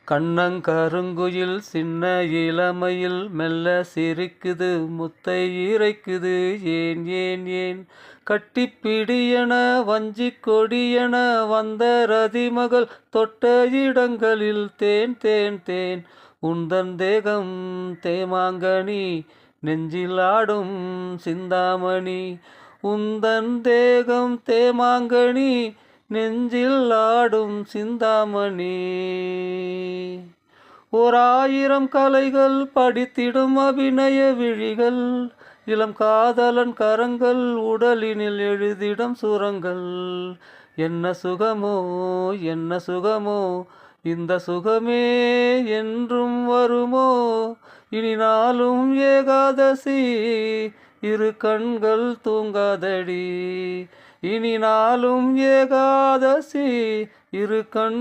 கண்ணங்கருங்குயில் சின்ன இளமையில் மெல்ல சிரிக்குது முத்தை இறைக்குது ஏன் ஏன் ஏன் கட்டிப்பிடியென வஞ்சிக் கொடியென வந்த ரதிமகள் தொட்ட இடங்களில் தேன் தேன் தேன் உந்தன் தேகம் தேமாங்கனி நெஞ்சில் ஆடும் சிந்தாமணி உந்தன் தேகம் தேமாங்கனி நெஞ்சில் ஆடும் சிந்தாமணி. 1000 கலைகள் படித்திடும் அபிநய விழிகள் இளம் காதலன் கரங்கள் உடலினில் எழுதிடும் சுரங்கள். என்ன சுகமோ என்ன சுகமோ இந்த சுகமே என்றும் வருமோ இனி நாளும் ஏகாதசி இரு கண்கள் தூங்காதடி இனி நாளும் ஏகாதசி இரு கண்